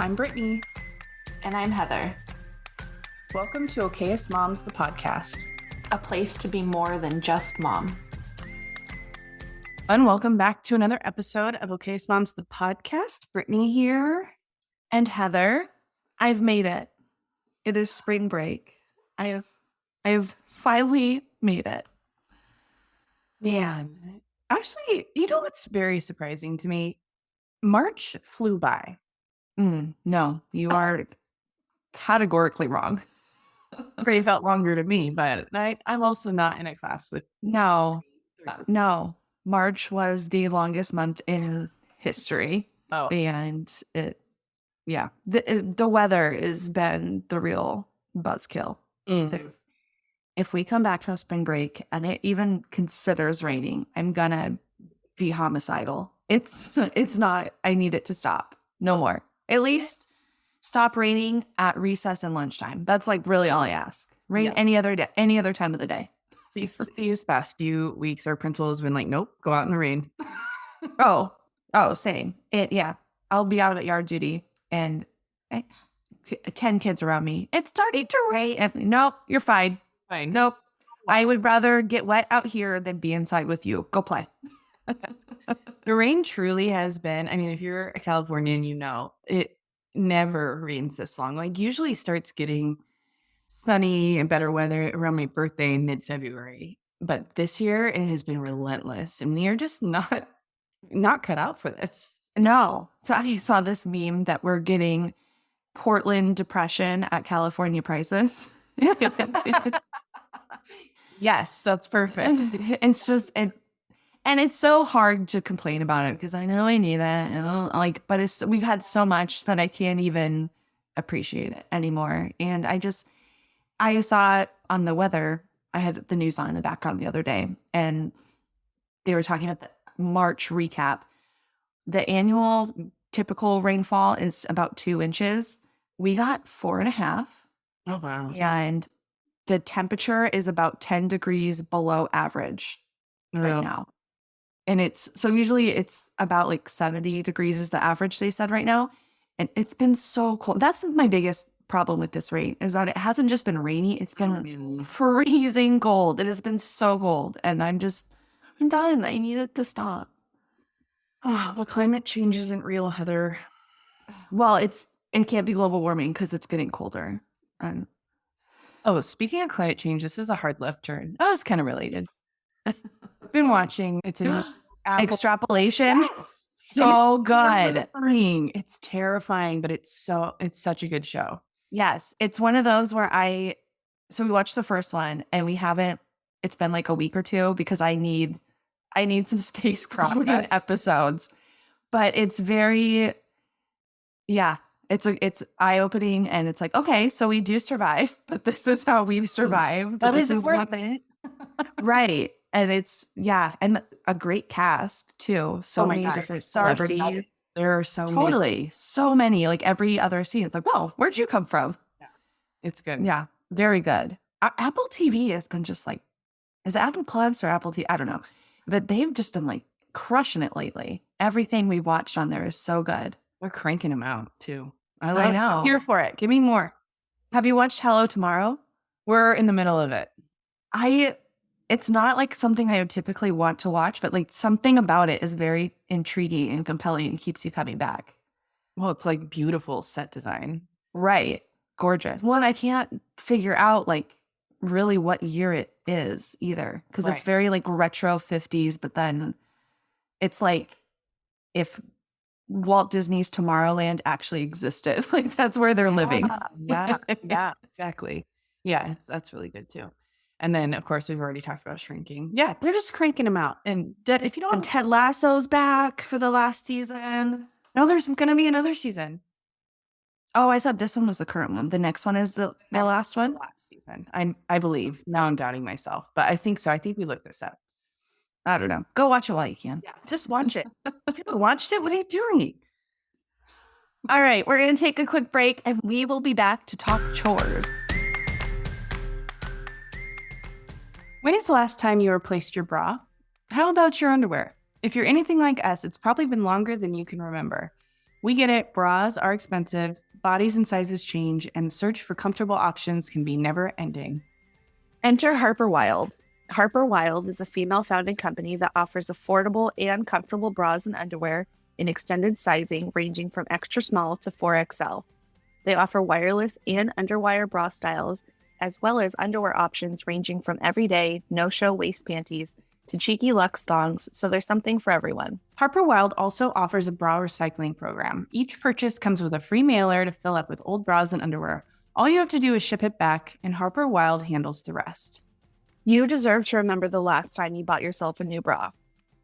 I'm Brittany. And I'm Heather. Welcome to Okayest Moms, the podcast. A place to be more than just mom. And welcome back to another episode of Okayest Moms, the podcast. Brittany here. And Heather, I've made it. It is spring break. I have finally made it. Man, actually, you know what's very surprising to me? March flew by. No, you are categorically wrong. It felt longer to me, but I'm also not in a class with. No. March was the longest month in history. Oh. And the weather has been the real buzzkill. If we come back from spring break and it even considers raining, I'm gonna be homicidal. It's not. I need it to stop. No more. At least stop raining at recess and lunchtime. That's like really all I ask. Rain any other day, any other time of the day. These past few weeks, our principal has been like, nope, go out in the rain. Oh, same. I'll be out at yard duty and 10 kids around me. It's starting to rain. And, nope, you're fine. Nope. I would rather get wet out here than be inside with you. Go play. The rain truly has been, I mean, if you're a Californian, you know, it never rains this long. Like usually starts getting sunny and better weather around my birthday in mid-February. But this year it has been relentless and we are just not cut out for this. No. So I saw this meme that we're getting Portland depression at California prices. Yes, that's perfect. It's just, and it's so hard to complain about it because I know I need it. And but we've had so much that I can't even appreciate it anymore. And I saw it on the weather. I had the news on in the background the other day and they were talking about the March recap. The annual typical rainfall is about 2 inches. We got 4.5. Oh, wow. And the temperature is about 10 degrees below average right now. And usually it's about like 70 degrees is the average they said right now. And it's been so cold. That's my biggest problem with this rain is that it hasn't just been rainy. It's been freezing cold. It has been so cold. And I'm done. I need it to stop. Oh, well, climate change isn't real, Heather. Well, it can't be global warming because it's getting colder. Speaking of climate change, this is a hard left turn. Oh, it's kind of related. I've been watching. It's an Extrapolation. Yes. So good. It's terrifying, but it's such a good show. Yes. It's one of those where we watched the first one and it's been like a week or two because I need some space between episodes, but it's very, it's eye-opening and it's like, okay, so we do survive, but this is how we've survived. But this is worth it. Right. And and a great cast too. So many different celebrities. There are so many, like every other scene. It's like, whoa, where'd you come from? Yeah. It's good. Yeah. Very good. Apple TV has been just like, is it Apple Plus or Apple TV? I don't know. But they've just been like crushing it lately. Everything we watched on there is so good. They're cranking them out too. I know. Here for it. Give me more. Have you watched Hello Tomorrow? We're in the middle of it. It's not like something I would typically want to watch, but like something about it is very intriguing and compelling and keeps you coming back. Well, it's like beautiful set design. Right. Gorgeous. Well, and I can't figure out like really what year it is either because it's very like retro 50s, but then it's like if Walt Disney's Tomorrowland actually existed, like that's where they're living. Yeah, exactly. Yeah, that's really good too. And then, of course, we've already talked about Shrinking. Yeah, they're just cranking them out. And if you don't, and Ted Lasso's back for the last season. No, there's going to be another season. Oh, I thought this one was the current one. The next one is the last one? Last season. I believe. Now I'm doubting myself. But I think so. I think we looked this up. I don't know. Go watch it while you can. Yeah, just watch it. If you haven't watched it, what are you doing? All right, we're going to take a quick break and we will be back to talk chores. When is the last time you replaced your bra? How about your underwear? If you're anything like us, it's probably been longer than you can remember. We get it. Bras are expensive, bodies and sizes change, and the search for comfortable options can be never ending. Enter Harper Wilde. Harper Wilde is a female-founded company that offers affordable and comfortable bras and underwear in extended sizing ranging from extra small to 4XL. They offer wireless and underwire bra styles, as well as underwear options ranging from everyday, no-show waist panties to cheeky luxe thongs, so there's something for everyone. Harper Wilde also offers a bra recycling program. Each purchase comes with a free mailer to fill up with old bras and underwear. All you have to do is ship it back, and Harper Wilde handles the rest. You deserve to remember the last time you bought yourself a new bra.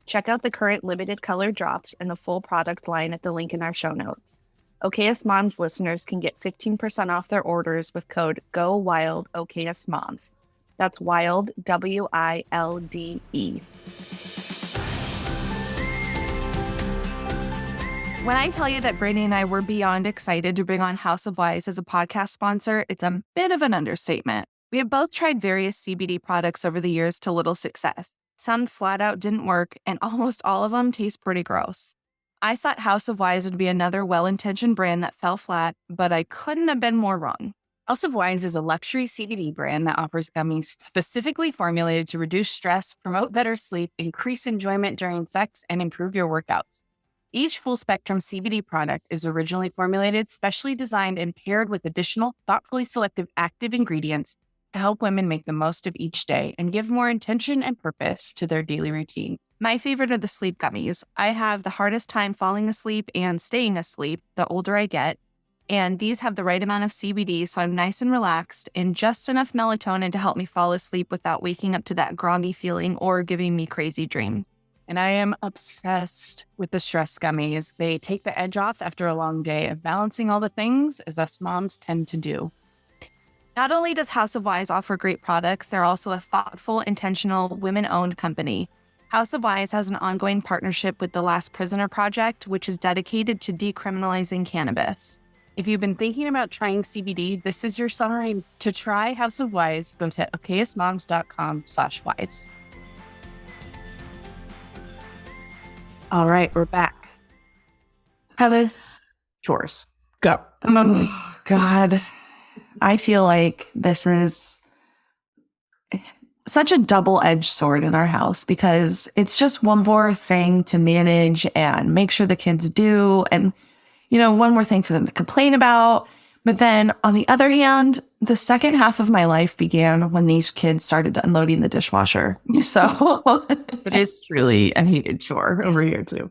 Check out the current limited color drops and the full product line at the link in our show notes. Okayest Moms listeners can get 15% off their orders with code GOWILD Okayest Moms. That's WILD, WILDE. When I tell you that Brittany and I were beyond excited to bring on House of Wise as a podcast sponsor, it's a bit of an understatement. We have both tried various CBD products over the years to little success. Some flat out didn't work, and almost all of them taste pretty gross. I thought House of Wise would be another well-intentioned brand that fell flat, but I couldn't have been more wrong. House of Wise is a luxury CBD brand that offers gummies specifically formulated to reduce stress, promote better sleep, increase enjoyment during sex, and improve your workouts. Each full-spectrum CBD product is originally formulated, specially designed, and paired with additional thoughtfully selected active ingredients to help women make the most of each day and give more intention and purpose to their daily routines. My favorite are the sleep gummies. I have the hardest time falling asleep and staying asleep the older I get, and these have the right amount of CBD, so I'm nice and relaxed and just enough melatonin to help me fall asleep without waking up to that groggy feeling or giving me crazy dreams. And I am obsessed with the stress gummies. They take the edge off after a long day of balancing all the things, as us moms tend to do. Not only does House of Wise offer great products, they're also a thoughtful, intentional, women-owned company. House of Wise has an ongoing partnership with the Last Prisoner Project, which is dedicated to decriminalizing cannabis. If you've been thinking about trying CBD, this is your sign to try House of Wise. Go to okayestmoms.com/wise. All right, we're back. Heather, Chores. Go. oh, God, I feel like this is such a double-edged sword in our house because it's just one more thing to manage and make sure the kids do. And, one more thing for them to complain about. But then on the other hand, the second half of my life began when these kids started unloading the dishwasher. So It is truly a hated chore over here too.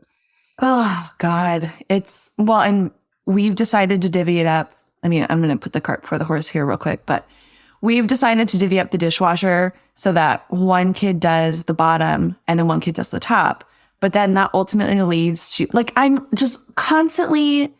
oh God, and we've decided to divvy it up. I mean, I'm going to put the cart before the horse here real quick, but we've decided to divvy up the dishwasher so that one kid does the bottom and then one kid does the top. But then that ultimately leads to, I'm just constantly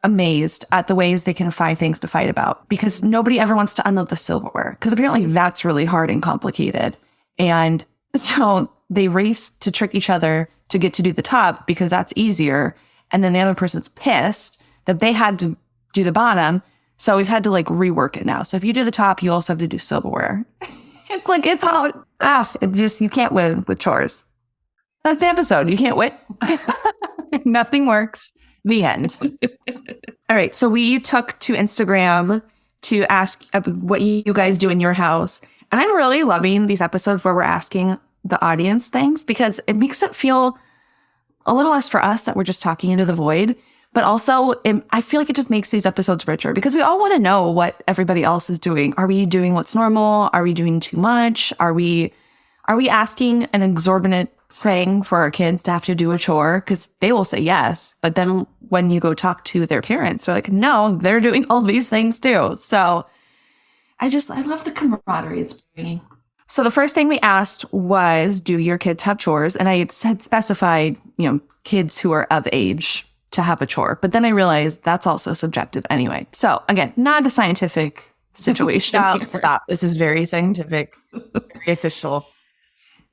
amazed at the ways they can find things to fight about because nobody ever wants to unload the silverware because apparently that's really hard and complicated. And so they race to trick each other to get to do the top because that's easier. And then the other person's pissed that they had to do the bottom. So we've had to rework it now. So if you do the top, you also have to do silverware. It's all, you can't win with chores. That's the episode. You can't win. Nothing works. The end. All right. So we took to Instagram to ask what you guys do in your house. And I'm really loving these episodes where we're asking the audience things because it makes it feel a little less for us that we're just talking into the void. But also, I feel like it just makes these episodes richer because we all want to know what everybody else is doing. Are we doing what's normal? Are we doing too much? Are we asking an exorbitant thing for our kids to have to do a chore? Because they will say yes. But then when you go talk to their parents, they're like, no, they're doing all these things too. So I love the camaraderie it's bringing. So the first thing we asked was, do your kids have chores? And I had specified, kids who are of age to have a chore. But then I realized that's also subjective anyway. So again, not a scientific situation. Stop. This is very scientific, very official.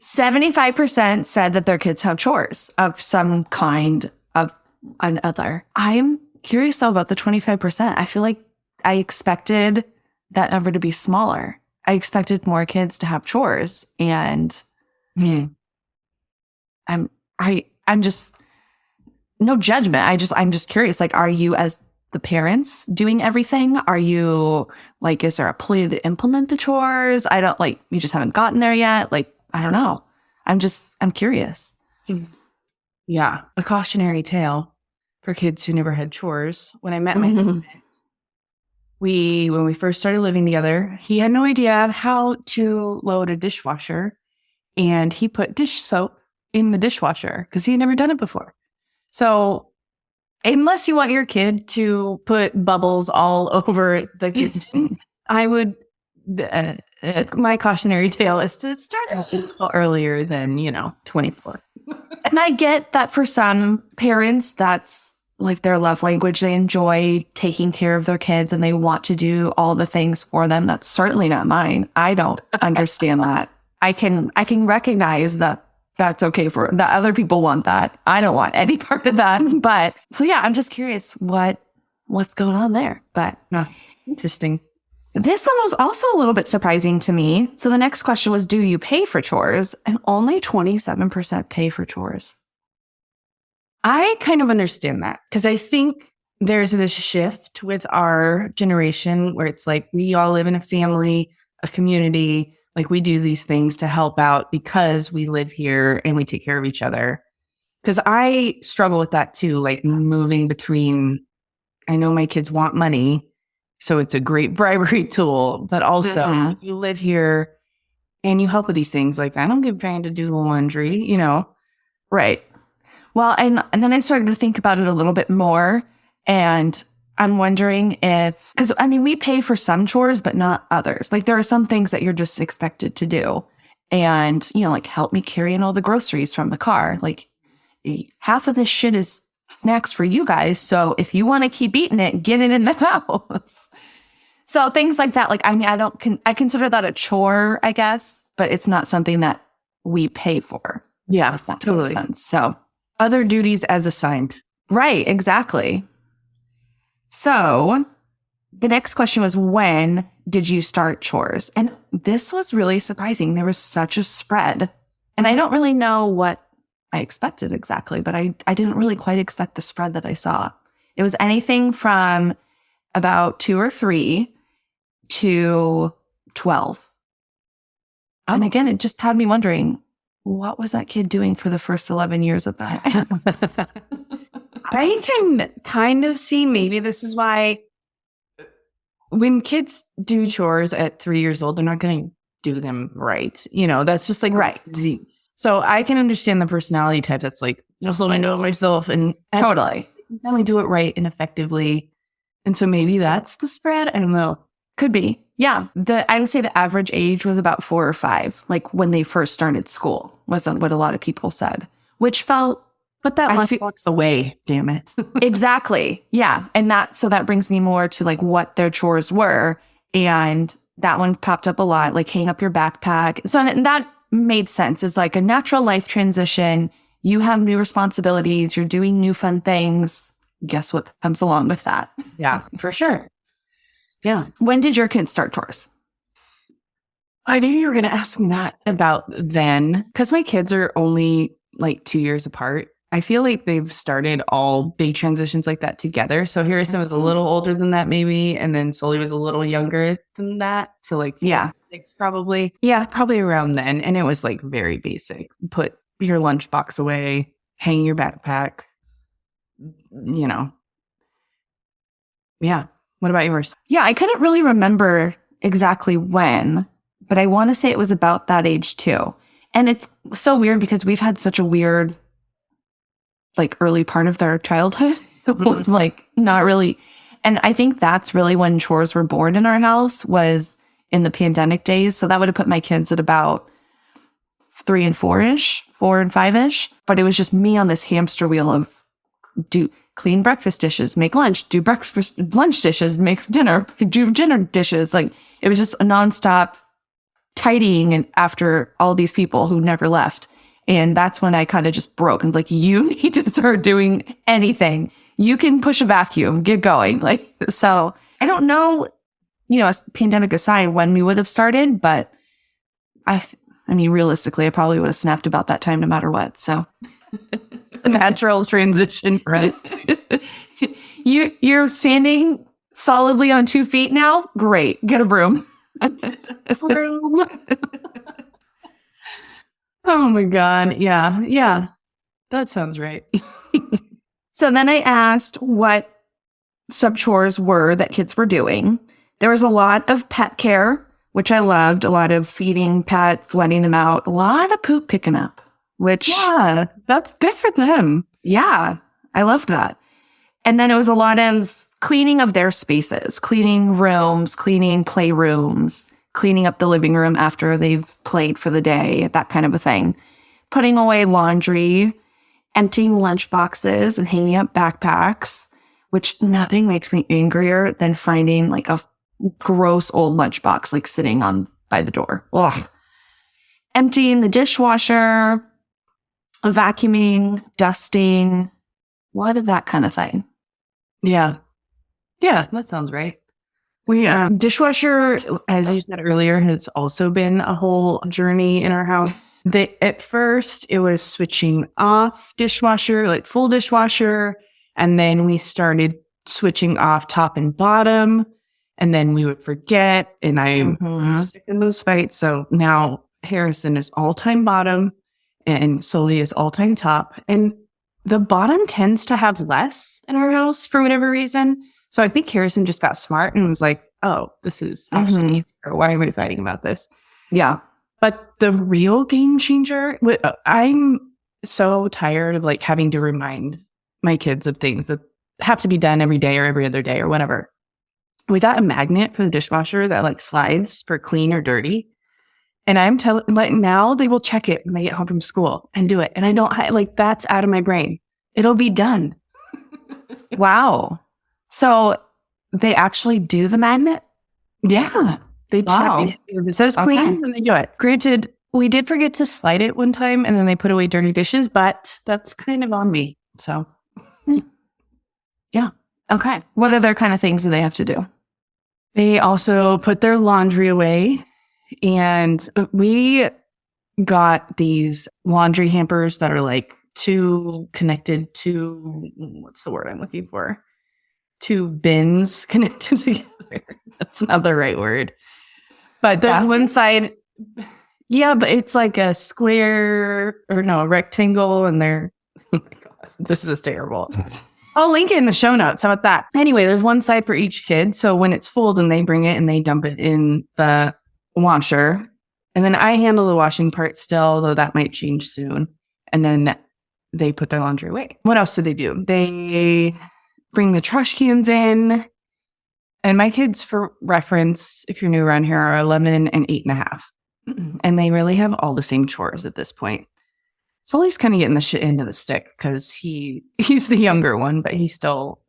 75% said that their kids have chores of some kind of another. I'm curious though about the 25%. I feel like I expected that number to be smaller. I expected more kids to have chores, and I'm just no judgment. I'm just curious. Like, are you as the parents doing everything? Are you like, is there a plan to implement the chores? I don't like, you just haven't gotten there yet. Like, I don't know. I'm curious. Yeah. A cautionary tale for kids who never had chores. When I met my husband, when we first started living together, he had no idea how to load a dishwasher, and he put dish soap in the dishwasher because he had never done it before. So unless you want your kid to put bubbles all over the kitchen, I would, my cautionary tale is to start a little earlier than, 24. And I get that for some parents, that's like their love language. They enjoy taking care of their kids and they want to do all the things for them. That's certainly not mine. I don't understand that. I can recognize that that's okay for that other people want that. I don't want any part of that. But so yeah, I'm just curious what's going on there. But Interesting. this one was also a little bit surprising to me. So the next question was, do you pay for chores? And only 27% pay for chores. I kind of understand that because I think there's this shift with our generation where it's like we all live in a family, a community. Like we do these things to help out because we live here and we take care of each other. Because I struggle with that too, like moving between, I know my kids want money, so it's a great bribery tool, but also you live here and you help with these things. Like I don't get paid to do the laundry, Right. Well, and then I started to think about it a little bit more, and I'm wondering if, because I mean, we pay for some chores, but not others. Like there are some things that you're just expected to do. And, like help me carry in all the groceries from the car. Like half of this shit is snacks for you guys. So if you want to keep eating it, get it in the house. So things like that. Like, I mean, I consider that a chore, I guess, but it's not something that we pay for. Yeah, If that totally. makes sense. So Other duties as assigned. right, exactly. So the next question was, when did you start chores? And this was really surprising. There was such a spread. And I don't really know what I expected exactly, but I didn't really quite expect the spread that I saw. It was anything from about 2 or 3 to 12. And again, it just had me wondering, what was that kid doing for the first 11 years of that? I can kind of see maybe this is why when kids do chores at 3 years old, they're not going to do them right. That's just like Right. So I can understand the personality type that's like, just let me do it myself and Totally. only do it right and effectively. And so maybe that's the spread. I don't know. Could be. Yeah. I would say the average age was about 4 or 5, like when they first started school, wasn't what a lot of people said, which felt, Put that I lunch feel- box away, damn it. exactly. Yeah. And that brings me more to like what their chores were. And that one popped up a lot, like hang up your backpack. So that made sense. It's like a natural life transition. You have new responsibilities. You're doing new fun things. Guess what comes along with that? Yeah, for sure. Yeah. When did your kids start chores? I knew you were going to ask me that about then, because my kids are only like 2 years apart. I feel like they've started all big transitions like that together. So Harrison was a little older than that, maybe, and then Sully was a little younger than that. So like, Yeah. 6 probably. Yeah, probably around then. And it was like very basic. Put your lunchbox away, hang your backpack, Yeah. What about yours? Yeah, I couldn't really remember exactly when, but I want to say it was about that age too. And it's so weird because we've had such a weird, like early part of their childhood, like not really. And I think that's really when chores were born in our house, was in the pandemic days. So that would have put my kids at about 3 and 4-ish, 4 and 5-ish. But it was just me on this hamster wheel of do clean breakfast dishes, make lunch, do lunch dishes, make dinner, do dinner dishes. Like it was just a nonstop tidying and after all these people who never left. And that's when I kind of just broke and was like, you need to start doing anything. You can push a vacuum, get going. Like, so I don't know, pandemic aside, when we would have started, but I mean, realistically, I probably would have snapped about that time no matter what. So natural transition, right? You're standing solidly on 2 feet now? Great. Get a broom. Oh my God. Yeah. Yeah. That sounds right. So then I asked what sub chores were that kids were doing. There was a lot of pet care, which I loved, a lot of feeding pets, letting them out, a lot of poop picking up, which, Yeah. That's good for them. yeah, I loved that. And then it was a lot of cleaning of their spaces, cleaning rooms, cleaning playrooms, cleaning up the living room after they've played for the day, that kind of a thing. Putting away laundry, emptying lunch boxes and hanging up backpacks, which nothing makes me angrier than finding like a gross old lunchbox like sitting on by the door. Ugh. Emptying the dishwasher, vacuuming, dusting, what of that kind of thing. Yeah. Yeah. That sounds right. We, dishwasher, as you said earlier, has also been a whole journey in our house. At first, it was switching off dishwasher, like full dishwasher. And then we started switching off top and bottom. And then we would forget. And I'm sick of those fights. So now Harrison is all-time bottom and Sully is all-time top. And the bottom tends to have less in our house for whatever reason. So I think Harrison just got smart and was like, oh, this is actually easier. Why am I fighting about this? Yeah. But the real game changer, I'm so tired of like having to remind my kids of things that have to be done every day or every other day or whatever. We got a magnet for the dishwasher that like slides for clean or dirty. And I'm telling, like, now they will check it when they get home from school and do it. And I don't, like, that's out of my brain. It'll be done. Wow. So they actually do the magnet? Yeah. They Wow. check it. It says clean and they do it. Granted, we did forget to slide it one time and then they put away dirty dishes, but that's kind of on me. So, yeah. Okay. What other kind of things do they have to do? They also put their laundry away. And we got these laundry hampers that are like connected to, what's the word I'm looking for? 2 bins connected together. That's not the right word. But there's one side. Yeah, but it's like a square or no, a rectangle. And they're, oh my God, this is terrible. I'll link it in the show notes. How about that? Anyway, there's one side for each kid. So when it's full, then they bring it and they dump it in the washer. And then I handle the washing part still, though that might change soon. And then they put their laundry away. What else do they do? They bring the trash cans in. And my kids, for reference, if you're new around here, are 11 and 8.5. And they really have all the same chores at this point. Sully's kind of getting the shit end of the stick because he's the younger one, but he still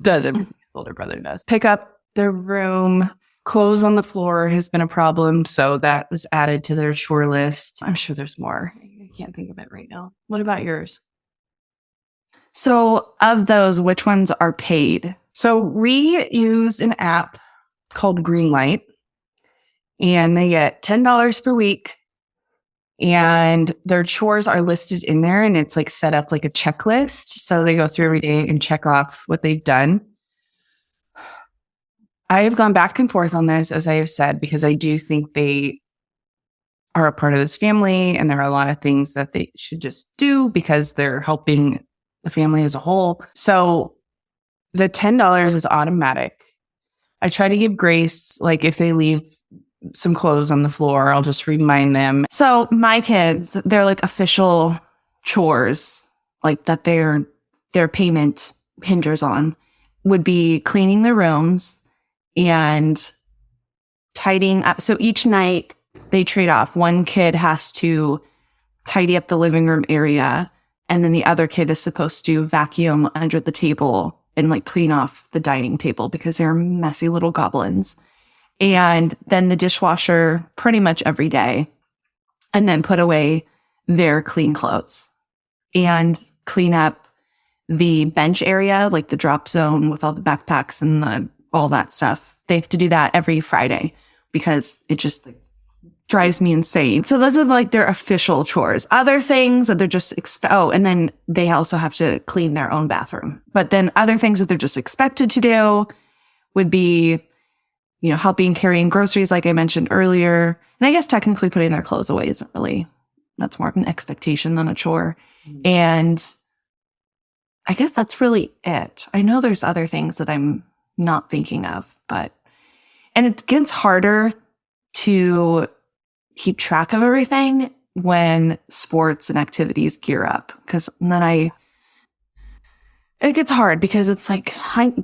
does it. His older brother does. Pick up their room. Clothes on the floor has been a problem, so that was added to their chore list. I'm sure there's more. I can't think of it right now. What about yours? So of those, which ones are paid? So we use an app called Greenlight, and they get $10 per week, and their chores are listed in there, and it's like set up like a checklist. So they go through every day and check off what they've done. I have gone back and forth on this, as I have said, because I do think they are a part of this family and there are a lot of things that they should just do because they're helping the family as a whole. So the $10 is automatic. I try to give grace, like if they leave some clothes on the floor, I'll just remind them. So my kids, they're like official chores, like that their payment hinges on, would be cleaning the rooms and tidying up. So each night they trade off. One kid has to tidy up the living room area, and then the other kid is supposed to vacuum under the table and like clean off the dining table because they're messy little goblins. And then the dishwasher pretty much every day, and then put away their clean clothes and clean up the bench area, like the drop zone with all the backpacks and all that stuff. They have to do that every Friday because it just like, drives me insane. So those are like their official chores. Other things that they're just, and then they also have to clean their own bathroom. But then other things that they're just expected to do would be, helping carrying groceries, like I mentioned earlier. And I guess technically putting their clothes away isn't really, that's more of an expectation than a chore. And I guess that's really it. I know there's other things that I'm not thinking of, and it gets harder to keep track of everything when sports and activities gear up. Because then it gets hard because it's like,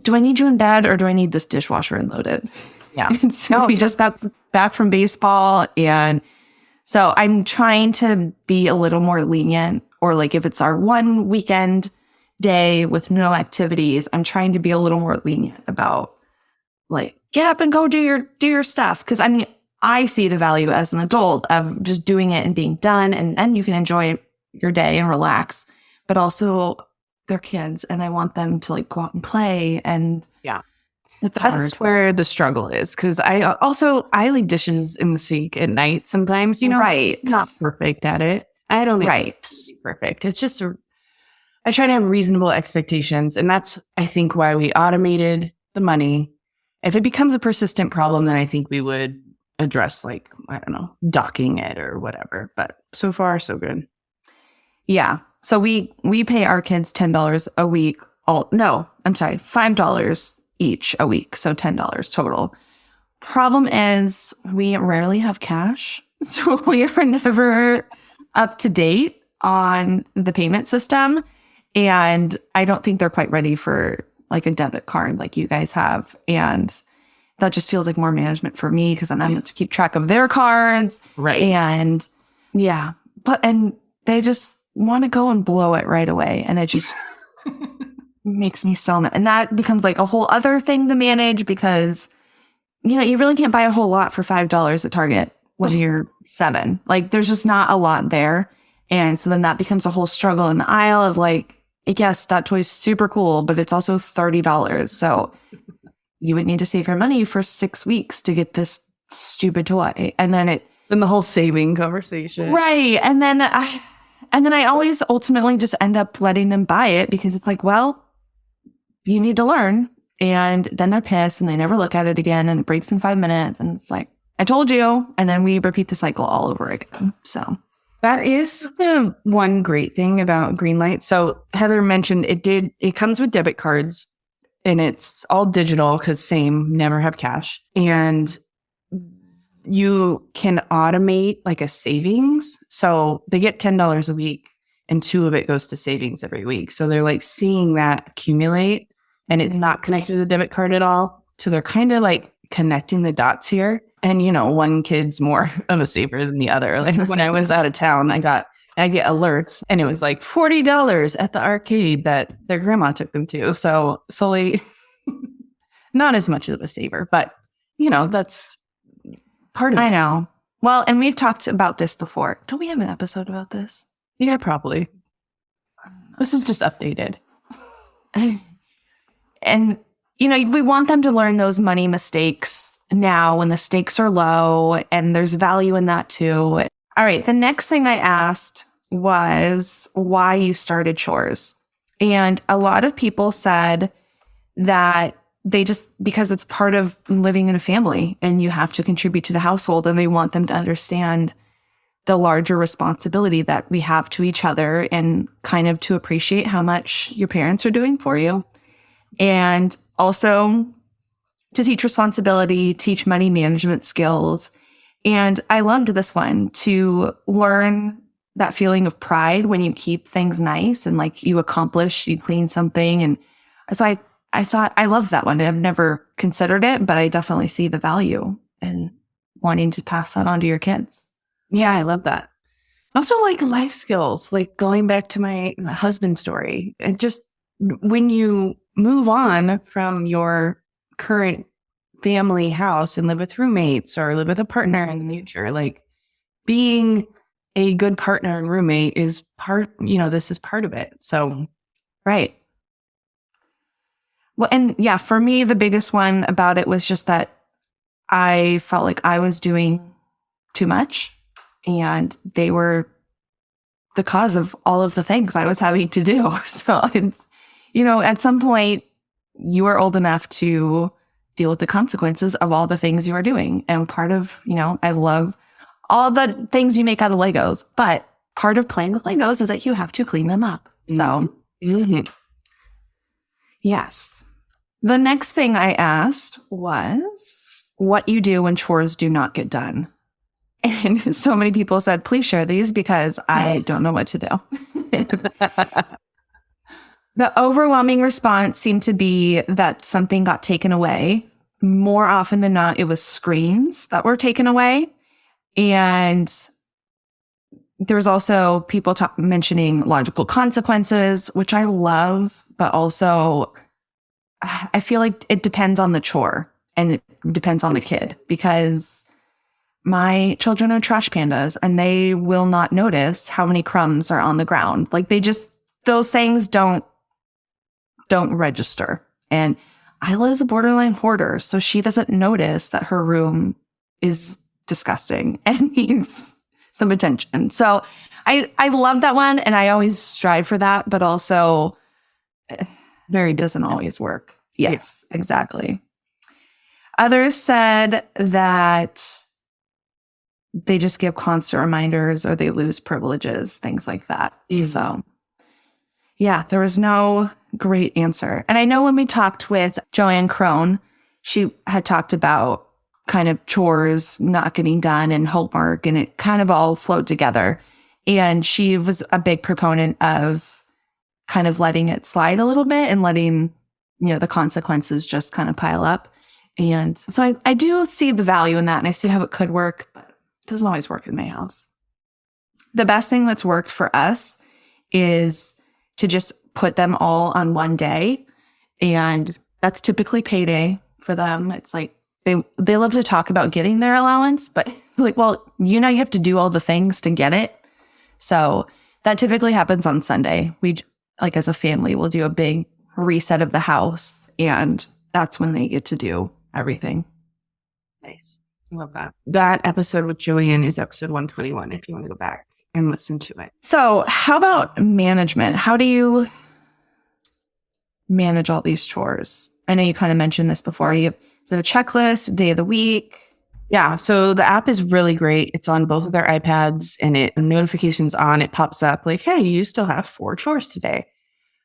do I need you in bed or do I need this dishwasher unloaded? Yeah. And so we just got back from baseball. And so I'm trying to be a little more lenient, or like if it's our one weekend day with no activities, I'm trying to be a little more lenient about like, get up and go do your stuff. Because I mean, I see the value as an adult of just doing it and being done, and then you can enjoy your day and relax. But also, they're kids, and I want them to like go out and play. And yeah, that's hard. Where the struggle is, because I leave dishes in the sink at night sometimes. Right? Not perfect at it. I don't right. Perfect. It's just I try to have reasonable expectations, and that's I think why we automated the money. If it becomes a persistent problem, then I think we would address, like, I don't know, docking it or whatever. But so far, so good. Yeah. So we pay our kids $10 a week. $5 each a week. So $10 total. Problem is we rarely have cash. So we are never up to date on the payment system. And I don't think they're quite ready for like a debit card like you guys have. And that just feels like more management for me, because then I have to keep track of their cards. Right. And yeah, and they just want to go and blow it right away. And it just makes me so mad. And that becomes like a whole other thing to manage, because, you really can't buy a whole lot for $5 at Target when you're 7. Like, there's just not a lot there. And so then that becomes a whole struggle in the aisle of like, yes, that toy's super cool, but it's also $30. So you would need to save your money for 6 weeks to get this stupid toy. And then the whole saving conversation. Right. And then I always ultimately just end up letting them buy it, because it's like, well, you need to learn. And then they're pissed and they never look at it again, and it breaks in 5 minutes. And it's like, I told you. And then we repeat the cycle all over again. So that is one great thing about Greenlight. So Heather mentioned it comes with debit cards, and it's all digital because never have cash. And you can automate like a savings. So they get $10 a week, and 2 of it goes to savings every week. So they're like seeing that accumulate, and it's not connected to the debit card at all. So they're kind of like connecting the dots here. And, one kid's more of a saver than the other. Like when I was out of town, I get alerts, and it was like $40 at the arcade that their grandma took them to. So solely not as much of a saver, but that's part of it. I know. Well, and we've talked about this before. Don't we have an episode about this? Yeah, probably. This is just updated. And, we want them to learn those money mistakes now when the stakes are low, and there's value in that too. All right. The next thing I asked was why you started Chores. And a lot of people said that because it's part of living in a family and you have to contribute to the household, and they want them to understand the larger responsibility that we have to each other, and kind of to appreciate how much your parents are doing for you. And also to teach responsibility, teach money management skills. And I loved this one, to learn that feeling of pride when you keep things nice and like you clean something. And so I thought, I love that one. I've never considered it, but I definitely see the value in wanting to pass that on to your kids. Yeah, I love that. Also, like life skills, like going back to my husband story, and just when you move on from your current family house and live with roommates or live with a partner in the future, like being a good partner and roommate is this is part of it. So, right. Well, and yeah, for me, the biggest one about it was just that I felt like I was doing too much. And they were the cause of all of the things I was having to do. So it's, at some point you are old enough to deal with the consequences of all the things you are doing. And part of, I love all the things you make out of Legos, but part of playing with Legos is that you have to clean them up. So, yes. The next thing I asked was what you do when chores do not get done. And so many people said, please share these because I don't know what to do. The overwhelming response seemed to be that something got taken away. More often than not, it was screens that were taken away. And there was also people mentioning logical consequences, which I love, but also I feel like it depends on the chore and it depends on the kid, because my children are trash pandas and they will not notice how many crumbs are on the ground. Like those things don't register. And Isla's a borderline hoarder, so she doesn't notice that her room is disgusting and needs some attention. So I love that one, and I always strive for that, but also very doesn't always work. Yes, exactly. Others said that they just give constant reminders or they lose privileges, things like that. So yeah, there was no great answer. And I know when we talked with Joanne Crone, she had talked about kind of chores not getting done and homework, and it kind of all flowed together. And she was a big proponent of kind of letting it slide a little bit and letting, the consequences just kind of pile up. And so I do see the value in that, and I see how it could work, but it doesn't always work in my house. The best thing that's worked for us is to just put them all on one day. And that's typically payday for them. It's like they love to talk about getting their allowance, but like, well, you have to do all the things to get it. So that typically happens on Sunday. We, like as a family, will do a big reset of the house, and that's when they get to do everything. Nice. Love that. That episode with Joanne is episode 121 if you want to go back and listen to it. So how about management? How do you manage all these chores? I know you kind of mentioned this before. You have a checklist, day of the week. Yeah. So the app is really great. It's on both of their iPads, and notifications on, it pops up like, hey, you still have 4 chores today.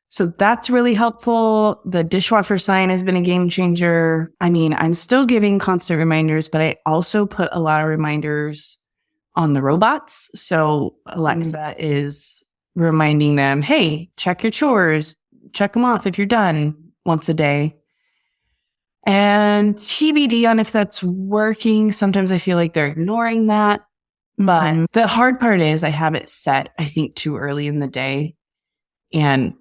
So that's really helpful. The dishwasher sign has been a game changer. I mean, I'm still giving constant reminders, but I also put a lot of reminders on the robots. So Alexa is reminding them, hey, check your chores, check them off if you're done once a day. And TBD on if that's working. Sometimes I feel like they're ignoring that. But the hard part is I have it set, I think, too early in the day. And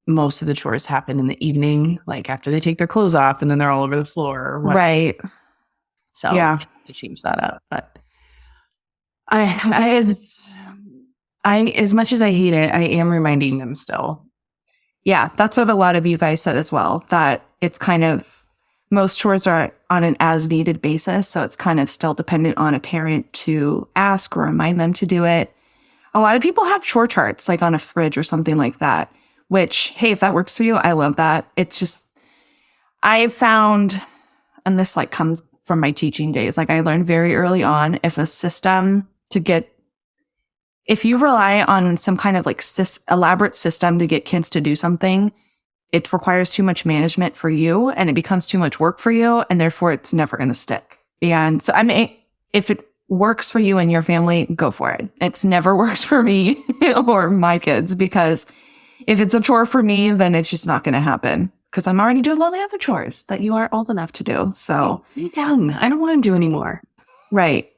most of the chores happen in the evening, like after they take their clothes off and then they're all over the floor. Or whatever. Right. So yeah, to change that up. But I as much as I hate it, I am reminding them still. Yeah, that's what a lot of you guys said as well, that it's kind of, most chores are on an as needed basis. So it's kind of still dependent on a parent to ask or remind them to do it. A lot of people have chore charts, like on a fridge or something like that, which, hey, if that works for you, I love that. It's just, I found, and this like comes from my teaching days, like I learned very early on, if you rely on some kind of like elaborate system to get kids to do something, it requires too much management for you and it becomes too much work for you, and therefore it's never going to stick. And so if it works for you and your family, go for it. It's never worked for me or my kids, because if it's a chore for me, then it's just not going to happen, because I'm already doing all the other chores that you are old enough to do. So I'm young. I don't want to do anymore. Right.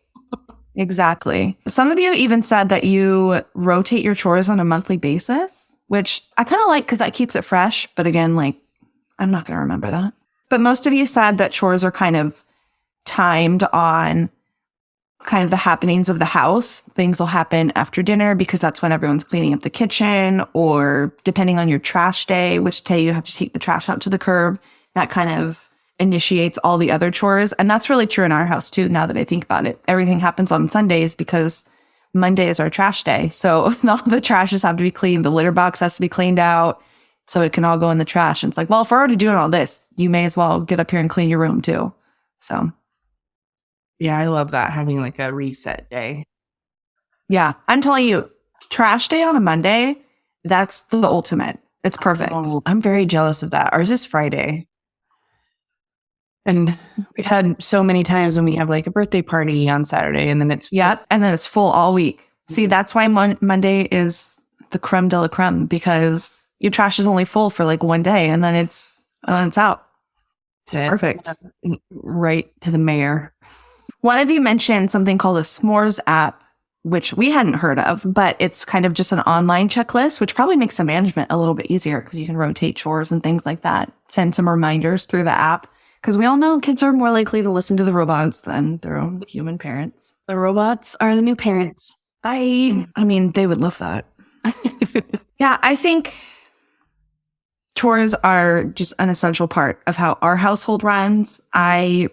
Exactly. Some of you even said that you rotate your chores on a monthly basis, which I kind of like because that keeps it fresh. But again, like, I'm not going to remember that. But most of you said that chores are kind of timed on kind of the happenings of the house. Things will happen after dinner because that's when everyone's cleaning up the kitchen, or depending on your trash day, which day you have to take the trash out to the curb. That kind of initiates all the other chores. And that's really true in our house too, now that I think about it. Everything happens on Sundays because Monday is our trash day. So all the trashes have to be cleaned. The litter box has to be cleaned out so it can all go in the trash. And it's like, well, if we're already doing all this, you may as well get up here and clean your room too. So Yeah, I love that, having like a reset day. yeah, I'm telling you, trash day on a Monday, that's the ultimate. It's perfect. Oh, I'm very jealous of that. Ours is Friday. And we've had so many times when we have like a birthday party on Saturday and then it's Yep. And then it's full all week. See, that's why Monday is the creme de la creme, because your trash is only full for like one day and then it's out. Perfect. Right to the mayor. One of you mentioned something called a s'mores app, which we hadn't heard of, but it's kind of just an online checklist, which probably makes the management a little bit easier because you can rotate chores and things like that. Send some reminders through the app, because we all know kids are more likely to listen to the robots than their own human parents. The robots are the new parents. Bye. I mean, they would love that. Yeah, I think chores are just an essential part of how our household runs. I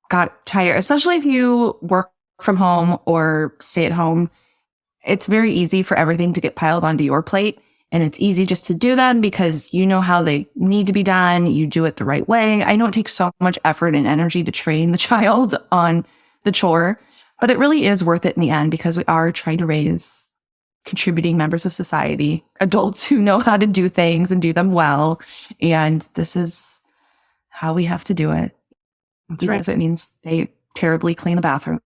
got tired, especially if you work from home or stay at home. It's very easy for everything to get piled onto your plate. And it's easy just to do them because you know how they need to be done. You do it the right way. I know it takes so much effort and energy to train the child on the chore, but it really is worth it in the end because we are trying to raise contributing members of society, adults who know how to do things and do them well. And this is how we have to do it. That's Even right. if it means they terribly clean a bathroom.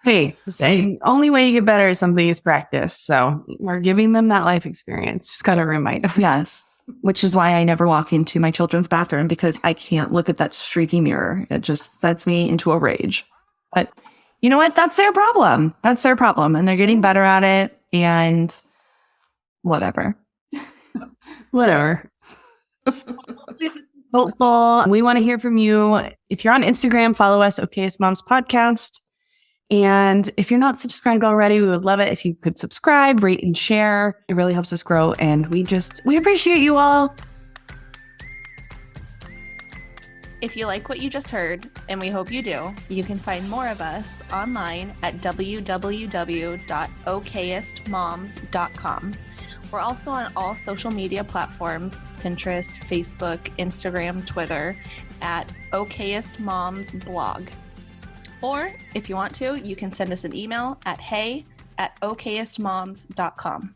Hey, the only way you get better at something is practice. So we're giving them that life experience. Just got to remind them. Yes. Which is why I never walk into my children's bathroom, because I can't look at that streaky mirror. It just sets me into a rage. But you know what? That's their problem. That's their problem. And they're getting better at it. And whatever. Whatever. Hopeful. We want to hear from you. If you're on Instagram, follow us, Okayest Moms Podcast. And if you're not subscribed already, we would love it if you could subscribe, rate, and share. It really helps us grow. And we appreciate you all. If you like what you just heard, and we hope you do, you can find more of us online at www.okayestmoms.com. We're also on all social media platforms, Pinterest, Facebook, Instagram, Twitter, at Okayest Moms Blog. Or if you want to, you can send us an email at hey@okayestmoms.com.